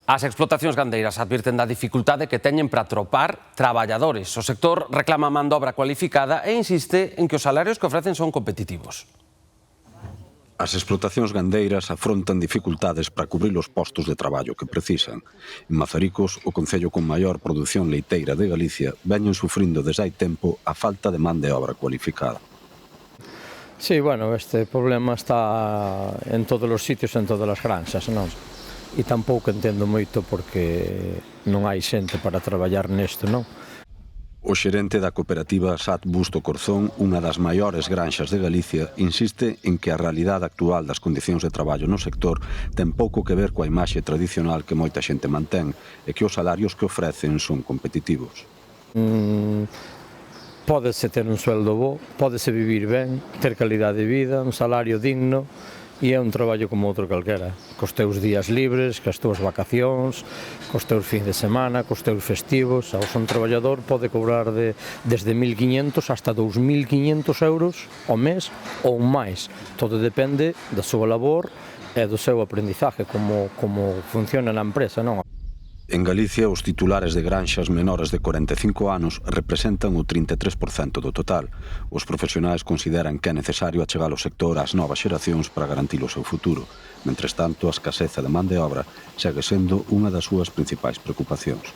As explotacións gandeiras advirten da dificultade que teñen para atopar traballadores. O sector reclama man de obra cualificada e insiste en que os salarios que ofrecen son competitivos. As explotacións gandeiras afrontan dificultades para cubrir os postos de traballo que precisan. En Mazaricos, o concello con maior produción leiteira de Galicia, veñen sufrindo desde hai tempo a falta de man de obra cualificada. Sí, bueno, este problema está en todos os sitios, en todas as granxas, non? E tampouco entendo moito porque non hai xente para traballar nesto, non? O xerente da cooperativa SAT Busto Corzón, unha das maiores granxas de Galicia, insiste en que a realidade actual das condicións de traballo no sector ten pouco que ver coa imaxe tradicional que moita xente mantén e que os salarios que ofrecen son competitivos. Pódese ter un sueldo bo, pódese vivir ben, ter calidade de vida, un salario digno, e é un traballo como outro calquera, cos teus días libres, cos teus vacacións, cos teus fins de semana, cos teus festivos. Un traballador pode cobrar desde 1.500 hasta 2.500 euros ao mes ou máis. Todo depende da súa labor e do seu aprendizaje, como funciona na empresa, non? En Galicia, os titulares de granxas menores de 45 anos representan o 33% do total. Os profesionais consideran que é necesario achegar o sector ás novas xeracións para garantir o seu futuro. Mentres tanto, a escaseza de man de obra segue sendo unha das súas principais preocupacións.